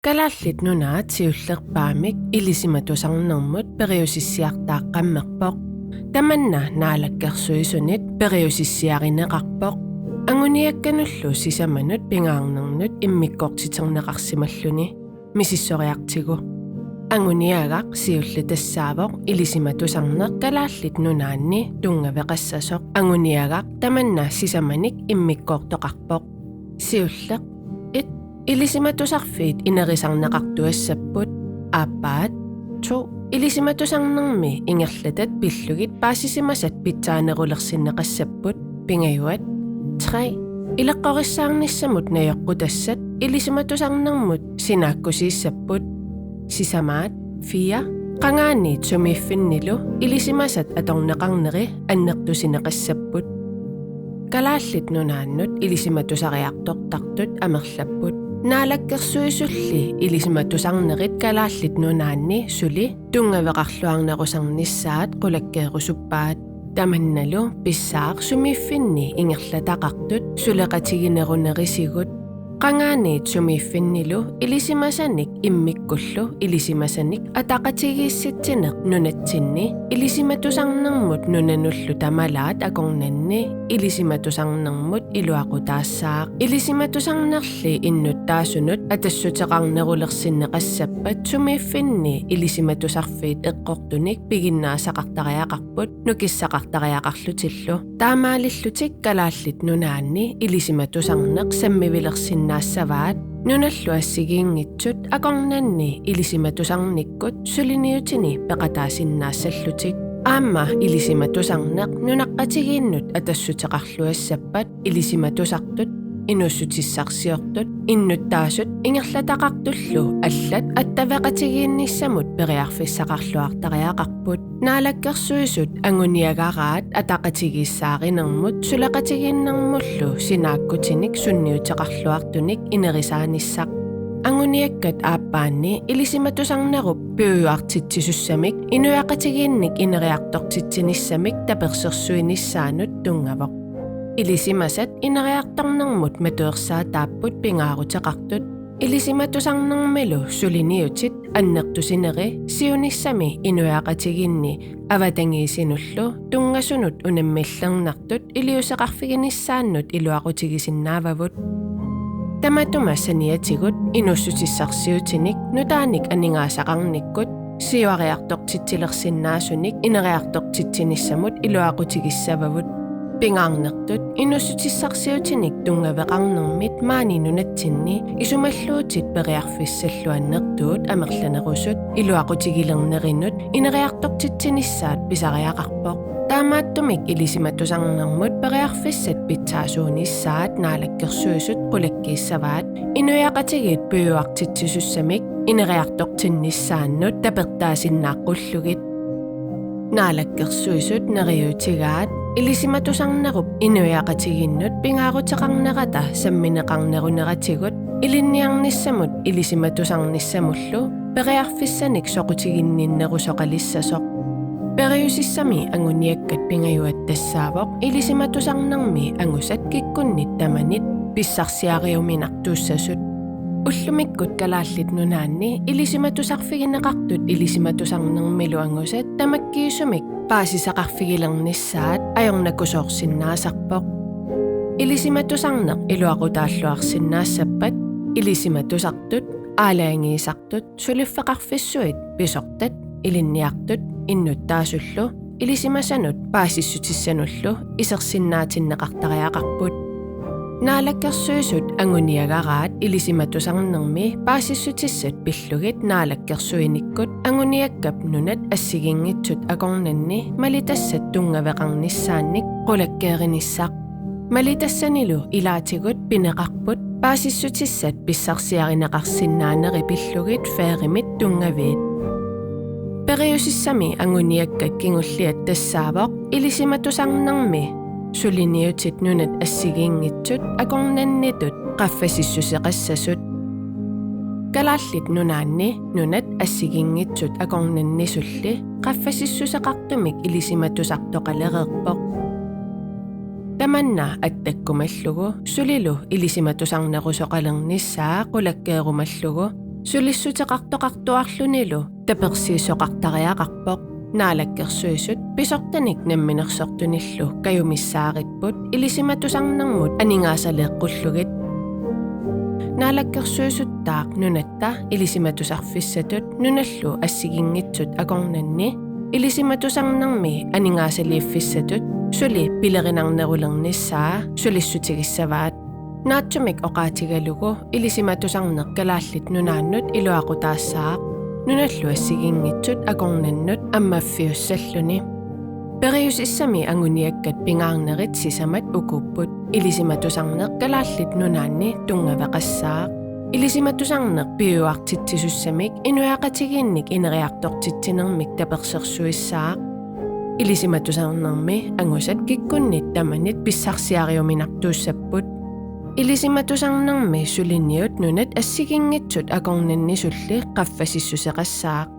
Kalaallit nunaat siullerpaamik ilisimatusarnermut periusissiartaaqqammerpoq. Tamanna naalakkersuisunit periusissiarineqarpoq. Anguniakkanullu sisamanut pingaarnernut immikkoqtiterneqarsimalluni misissoriartigu. Anguniagaq siullitassaavoq ilisimatusarneq kalaallit nunaanni tungaveqassasoq. Anguniagaq tamanna sisamanik immikkoortoqarpoq. Siulleq ilisimatusarfiit inerisarneqartuassaput aappaat 2 ilisimatusarnermi ingerlatat pillugit paasisimasat pitsaanerulersinneqassaput pingajuat 3 ileqqorissaarnissamut najoqqutassat ilisimatusarnermut sinaakkusiissaput sisamaat 4 qangaaniit sumiiffinnilu ilisimasat atorneqarneri annertusineqassaput kalaallit nunaannut ilisimatusariartortartut amerlapput naalakkersuisulli ilisimatusarnerit kalaallit nunaanni suli tungaveqarluarnerusarnissaat qulakkeerusuppaat tamannalu pissaaq sumiiffinni ingerlataqartut suleqatiginerunerisigut qangaaniit sumiiffinnilu ilisimasanik immikkullu ilisimasanik ataqatigiissitsineq nunatsinni ilisimatusarnermut nunanullu tamalaat akornanni ilisimatusarnermut iluaqutaassaaq ilisimatusarnerli innuttaasunut atassuteqarnerulersinneqassappat sumiiffinni ilisimatusarfiit eqqortunik piginnaasaqartariaqarput nukissaqartariaqarlutillu taamaalillutik kalaallit nunaanni ilisimatusarneq sammivilersinnaassavaat nunallu assigiingitsut akornanni ilisimatusarnikkut suliniutini peqataasinnaassallutik aamma ilisimatusarneq nunaqqatigiinnut atassuteqarluassappat ilisimatusartut inussutissarsiortut innuttaasut ingerlataqartullu allat attaveqatigiinnissamut periarfissaqarluartariaqarput naalakkersuisut anguniagaraat ataqatigiissaaqinermut suleqatigiinnermullu sinaakkutinik sunniuteqarluartunik inerisaanissaq anguniakkat aappaanni ilisimatusarnerup piuyuartitsisuussamik inuaqatigiinnik ineriartortitsinissamik tapersersuinissaanut tungavoq ilisimasat ineriartornermut matuersaa taapput pingaaruteqartut ilisimatusarnermilu suliniutit annertusineri siunissami inuaqatiginni avatangiisinullu tungasunut unammillernertut iliuseqarfiginissaannut iluaqutigisinnaavavut tamatuma saniatigut inussutissarsiutinik nutaanik aningaasaqarnikkut siuariartortitsilersinnaasunik ineriartortitsinissamut iluaqutigissavavut pingaarnertut inussutissarsiutinik tungaveqarnermit maaninunatsinni isumalluutit periarfissalluannertuut amerlanerusut iluaqutigilernerинут ineriartortitsinissaat pisariaqarpoq taamaattumik ilisimatusarnermut periarfissat pitsaasuunissaat naalakkersuisut qulakkiissavaat inuiaqatigit puyuartitsisuussamik ineriartortinnissaannut tapertaasinnaaqqullugit naalakkersuisut neriutigaat ilisimatusarnerup inuiaqatiginnut pingaaruteqarnerata sammineqarneruneratigut ilinniarnissamut ilisimatusarnissamullu periarfissanik soqutiginninnerusoqalissasoq periusissami anguniakkat pingajuattassaavoq ilisimatusarnermi angusat kikkunnit tamanit pissarsiariuminartuussasut ullumikkut kalaallit nunaanni ilisimatusarfigineqartut ilisimatusarnermilu angusat tamakkiisumik paasisaqarfigilernissaat ajornakusoorsinnaasarpoq ilisimatusarneq iluaqutaalluarsinnaassappat ilisimatusartut aalaangiisartut suliffaqarfissuit pisortat ilinniartut innuttaasullu ilisimasanut paasissutissanullu isersinnaatinneqartariaqarput naalakkersuisut anguniagaraat ilisimatusarnermi paasissutissat pillugit naalakkersuinikkut anguniakkap nunat assigingitsut akornanni malitassat tungaveqarnissaannik qulakkeerinissaq malitassanilu ilaatigut pineqarput paasissutissat pissarsiarineqarsinnaaneri pillugit feerimit tungaviit periusissami anguniakkat kingulliattassaavoq ilisimatusarnermi suliniutit nunat assigiingitsut akornannitut qaffasissuseqassasut kalaallit nunaanni nunat assigiingitsut akornannisulli qaffasissuseqartumik ilisimatusartoqalereerpoq tamanna attakkumallugu sulilu ilisimatusarnerusoqalernissaa qulakkeerumallugu Sulissuteqartoqartuarlunilu tapersiisoqartariaqarpoq naalakkersuisut pisortanik namminersortunillu kayumissaaritput ilisimatusarnermut aningaasaleeqqullugit naalakkersuisuttaaq nunatta ilisimatusarfissatut nunallu assigingitsut akornanni ilisimatusarnermi aningaasaliiffissatut suli pilerinarnerulernissaa sulissutigisavaat naatsumik oqaatigalugu ilisimatusarneq kalaallit nunaannut iluaqutaassaaq nunallu assigingitsut akornannut ammaffiussalluni perius issami anguniakkat pingaarnerit sisamat ukupput ilisimatusarneq kalaallit nunaanni tungavaqassaaq ilisimatusarneq piuartitsisussamik inuaqatiginnik ineriartortitsinermik tapersersuissaaq ilisimatusarnermi angusat kikkunnit tamanit pissarsiariuminartuussapput ilisimatusarnermi sulinniut nunat assigingitsut akornanni sulli qaffasissuseqassaaq